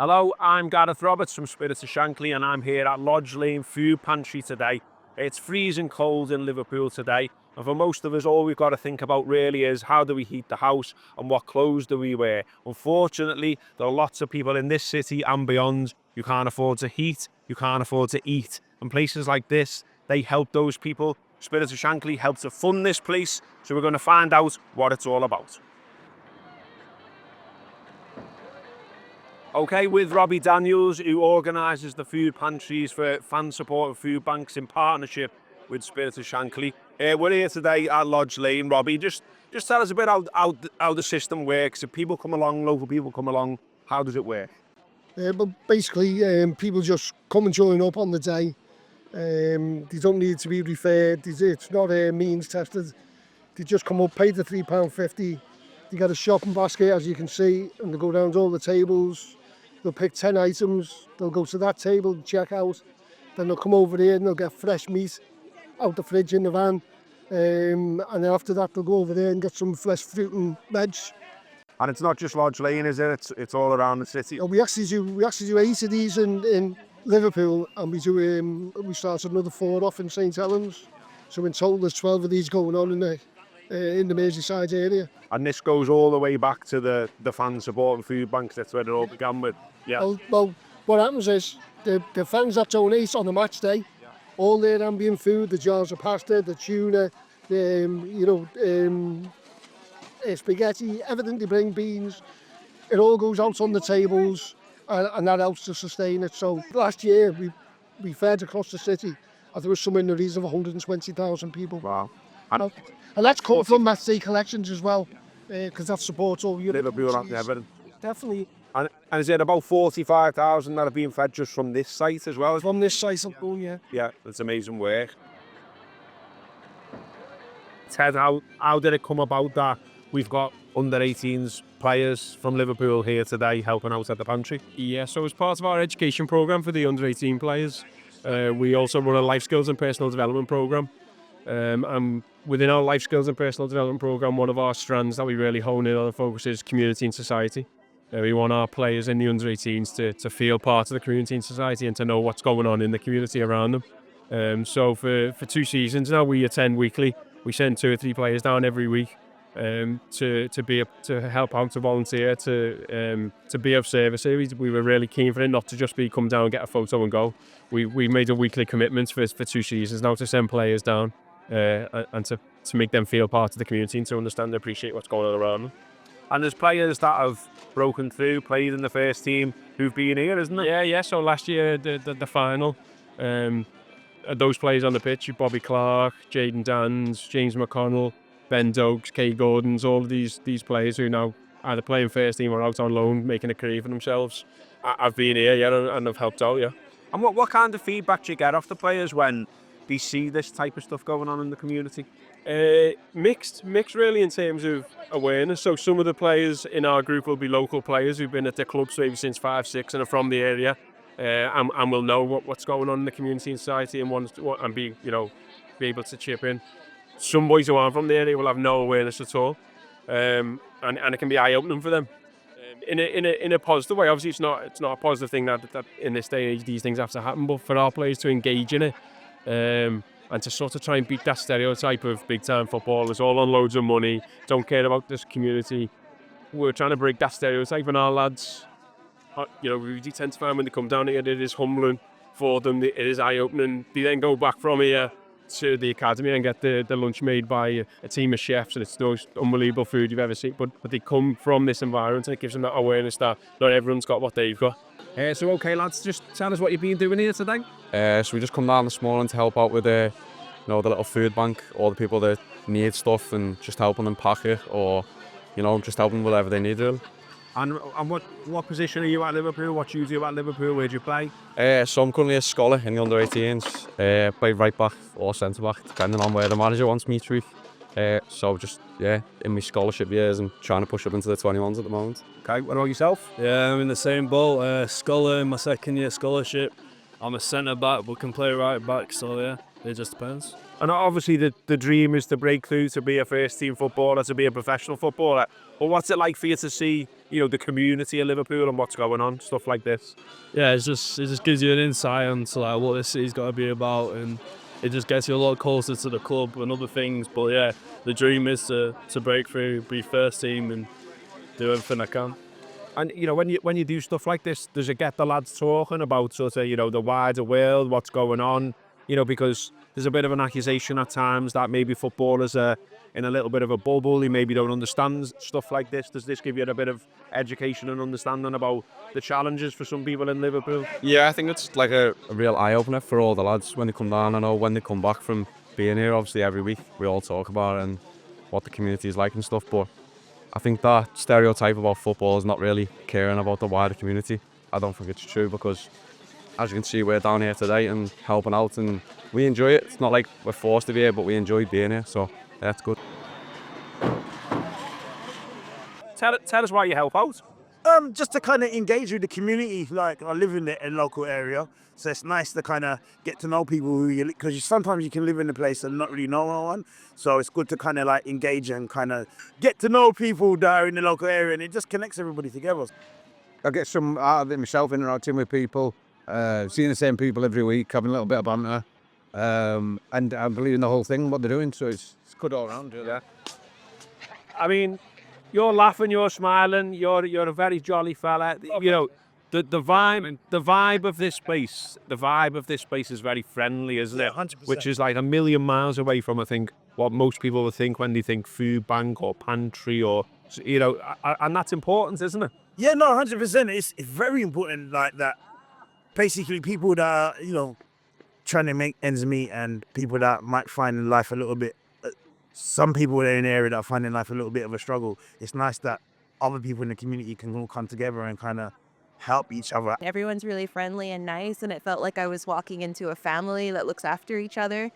Hello, I'm Gareth Roberts from Spirits of Shankly and I'm here at Lodge Lane Food Pantry today. It's freezing cold in Liverpool today, and for most of us all we've got to think about really is how do we heat the house and what clothes do we wear. Unfortunately, there are lots of people in this city and beyond who can't afford to heat, you can't afford to eat, and places like this, they help those people. Spirits of Shankly help to fund this place, so we're going to find out what it's all about. Okay, with Robbie Daniels, who organises the food pantries for fan-supported food banks in partnership with Spirits of Shankly. We're here today at Lodge Lane. Robbie, just tell us a bit how the system works. If people come along, local people come along, how does it work? But basically, people just come and join up on the day. They don't need to be referred. It's not means tested. They just come up, pay the £3.50. They get a shopping basket, as you can see, and they go around all the tables. They'll pick 10 items. They'll go to that table, check out. Then they'll come over here and they'll get fresh meat out the fridge in the van. And then after that, they'll go over there and get some fresh fruit and veg. And it's not just Lodge Lane, is it? It's all around the city. We actually do 8 of these in Liverpool, and we started another 4 off in St Helens. So in total, there's 12 of these going on in the Merseyside area. And this goes all the way back to the fan supporting food banks. That's where it all began with. Yeah. Well, what happens is the fans that donate on the match day, all their ambient food, the jars of pasta, the tuna, spaghetti, everything they bring, beans, it all goes out on the tables, and that helps to sustain it. So last year we fed across the city, and there was somewhere in the region of 120,000 people. Wow. And that's come from match day collections as well, because that supports all Liverpool and Everton. Definitely. And is it about 45,000 that are being fed just from this site as well? From this site alone, yeah. Yeah, it's amazing work. Ted, how did it come about that we've got under-18s players from Liverpool here today helping out at the pantry? Yeah, so as part of our education programme for the under-18 players, we also run a life skills and personal development programme. And within our life skills and personal development programme, one of our strands that we really hone in on and focus is community and society. We want our players in the under-18s to feel part of the community and society and to know what's going on in the community around them. So for 2 seasons now, we attend weekly. We send 2 or 3 players down every week to help out, to volunteer, to be of service. We were really keen for it not to just be come down and get a photo and go. We made a weekly commitment for 2 seasons now to send players down and to make them feel part of the community and to understand and appreciate what's going on around them. And there's players that have broken through, played in the first team, who've been here, isn't it? Yeah. So last year, the final, those players on the pitch, Bobby Clark, Jayden Dans, James McConnell, Ben Dokes, Kay Gordons, all of these players who now either play in first team or out on loan, making a career for themselves. I've been here, yeah, and have helped out, yeah. And what kind of feedback do you get off the players when they see this type of stuff going on in the community? Mixed really in terms of awareness. So some of the players in our group will be local players who've been at the clubs maybe since 5, 6 and are from the area, and will know what's going on in the community and society and be able to chip in. Some boys who aren't from the area will have no awareness at all, and it can be eye-opening for them. In a positive way. Obviously, it's not a positive thing that in this day and age these things have to happen. But for our players to engage in it, and to sort of try and beat that stereotype of big-time footballers, all on loads of money, don't care about this community. We're trying to break that stereotype, and our lads, we tend to find when they come down here, it is humbling for them. It is eye-opening. They then go back from here to the academy and get the lunch made by a team of chefs, and it's the most unbelievable food you've ever seen. But they come from this environment, and it gives them that awareness that not everyone's got what they've got. So okay, lads, just tell us what you've been doing here today. So we just come down this morning to help out with the little food bank, all the people that need stuff, and just helping them pack it, or just helping them with whatever they need really. And what position are you at Liverpool? What do you do at Liverpool? Where do you play? So I'm currently a scholar in the under-18s. Play right back or centre back, depending on where the manager wants me to. So just in my scholarship years and trying to push up into the 21s at the moment. Okay, what about yourself? Yeah, I'm in the same boat. Scholar in my second year scholarship. I'm a centre back, but can play right back. So yeah, it just depends. And obviously the dream is to break through, to be a first team footballer, to be a professional footballer. But what's it like for you to see the community of Liverpool and what's going on, stuff like this. Yeah, it just gives you an insight into like what this city's got to be about, and it just gets you a lot closer to the club and other things. But yeah, the dream is to break through, be first team, and do everything I can. And when you do stuff like this, does it get the lads talking about sort of the wider world, what's going on? Because there's a bit of an accusation at times that maybe footballers are in a little bit of a bubble. They maybe don't understand stuff like this. Does this give you a bit of education and understanding about the challenges for some people in Liverpool? Yeah, I think it's like a real eye-opener for all the lads when they come down. I know when they come back from being here, obviously every week we all talk about it and what the community is like and stuff, but I think that stereotype about football is not really caring about the wider community. I don't think it's true, because as you can see, we're down here today and helping out, and we enjoy it. It's not like we're forced to be here, but we enjoy being here, so that's good. Tell us why you help out. Just to kind of engage with the community. Like, I live in the local area, so it's nice to kind of get to know people who you, because sometimes you can live in a place and not really know no one. So it's good to kind of like engage and kind of get to know people that are in the local area, and it just connects everybody together. I get some out of it myself, interacting with people, seeing the same people every week, having a little bit of banter, and I believe in the whole thing, what they're doing. So it's good all around. Really. Yeah. I mean, you're laughing, you're smiling, you're a very jolly fella. The vibe of this space is very friendly, isn't it? 100%. Which is like a million miles away from, I think, what most people would think when they think food bank or pantry, or and that's important, isn't it? Yeah, no, 100%. It's very important, like that. Basically, people that are, trying to make ends meet, and people that might find life a little bit. Some people that are in the area that are finding life a little bit of a struggle. It's nice that other people in the community can all come together and kind of help each other. Everyone's really friendly and nice, and it felt like I was walking into a family that looks after each other.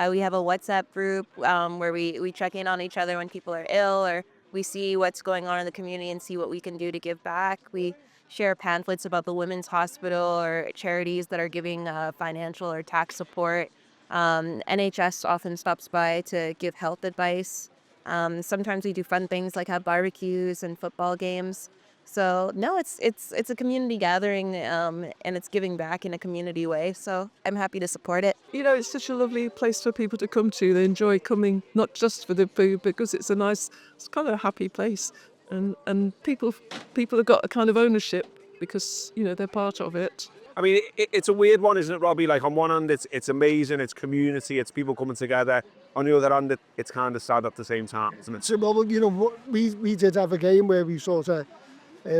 We have a WhatsApp group where we check in on each other when people are ill, or we see what's going on in the community and see what we can do to give back. We share pamphlets about the Women's Hospital or charities that are giving financial or tax support. NHS often stops by to give health advice. Sometimes we do fun things like have barbecues and football games. So no, it's a community gathering, and it's giving back in a community way. So I'm happy to support it. It's such a lovely place for people to come to. They enjoy coming, not just for the food, because it's it's kind of a happy place, and people have got a kind of ownership because they're part of it. I mean, it's a weird one, isn't it, Robbie? Like, on one hand, it's amazing, it's community, it's people coming together. On the other hand, it's kind of sad at the same time, isn't it? So, well, we did have a game where we sort of,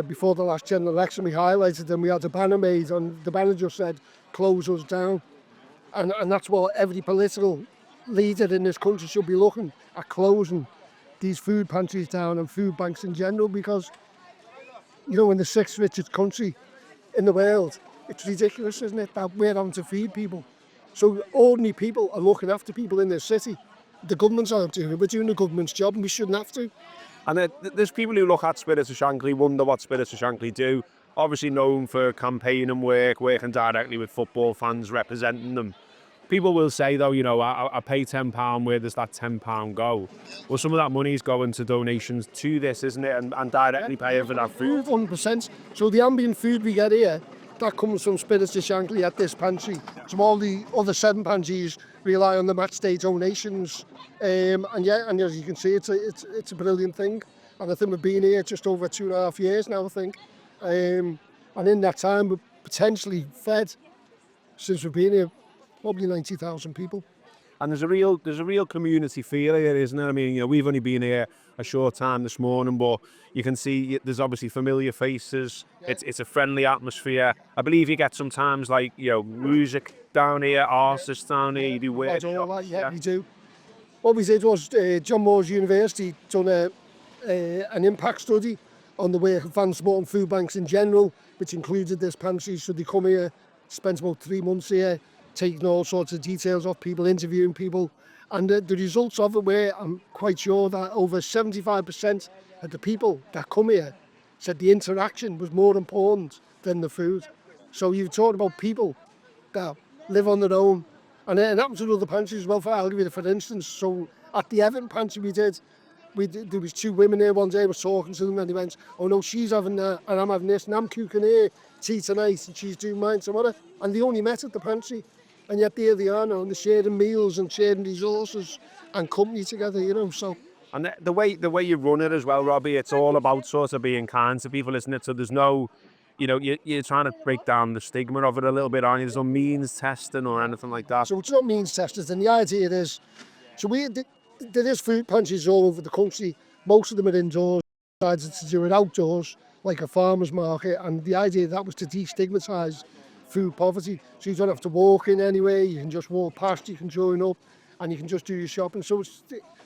before the last general election, we highlighted them. We had a banner made, and the banner just said, "Close us down." And that's what every political leader in this country should be looking at, closing these food pantries down and food banks in general, because, in the sixth richest country in the world, it's ridiculous, isn't it, that we're having to feed people. So ordinary people are looking after people in this city. The governments aren't doing it. We're doing the government's job, and we shouldn't have to. And there's people who look at Spirits of Shankly, wonder what Spirits of Shankly do. Obviously known for campaigning work, working directly with football fans, representing them. People will say, though, I pay £10, where does that £10 go? Well, some of that money is going to donations to this, isn't it? And directly paying for that food. 100%. So the ambient food we get here, that comes from Spirits of Shankly at this pantry. So all the other 7 pantries rely on the match day donations. And as you can see, it's a brilliant thing. And I think we've been here just over 2.5 years now, I think. And in that time, we've potentially fed, since we've been here, probably 90,000 people. And there's a real community feel here, isn't there? I mean, we've only been here a short time this morning, but you can see there's obviously familiar faces. Yeah. It's a friendly atmosphere. I believe you get sometimes like music down here, artists down here. You do workshops. Yeah, we do. What we did was John Moores University done an impact study on the work of van support and food banks in general, which included this pantry. So they come here, spent about 3 months here, taking all sorts of details off people, interviewing people. And the results of it were, I'm quite sure that over 75% of the people that come here said the interaction was more important than the food. So you've talked about people that live on their own. And it happens with other pantries as well. I'll give you for instance. So at the Everton pantry we did, there was 2 women there one day. I was talking to them, and they went, "Oh no, she's having that, and I'm having this, and I'm cooking her tea tonight, and she's doing mine tomorrow." And they only met at the pantry, and yet there they are now, and they're sharing meals and sharing resources and company together, you know. So. And the way you run it as well, Robbie, it's all about sort of being kind to people, isn't it? So there's no, you know, you're trying to break down the stigma of it a little bit, aren't you? There's no means testing or anything like that. So it's not means tested, and the idea is, so there is food pantries all over the country. Most of them are indoors. Decided to do it outdoors, like a farmer's market, and the idea of that was to destigmatise food poverty. So you don't have to walk in anyway. You can just walk past. You can join up, and you can just do your shopping. So it's,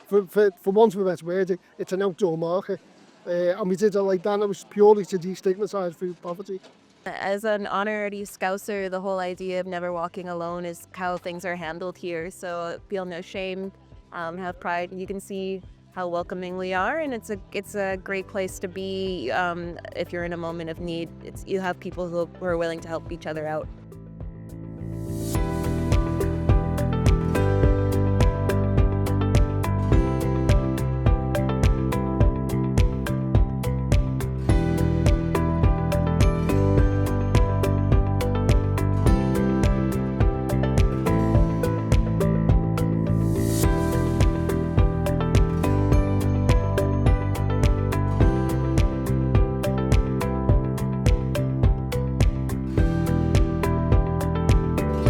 for want of a better word, it's an outdoor market. And we did it like that, and it was purely to destigmatise food poverty. As an honorary Scouser, the whole idea of never walking alone is how things are handled here. So feel no shame, have pride. You can see how welcoming we are, and it's a great place to be if you're in a moment of need. You have people who are willing to help each other out.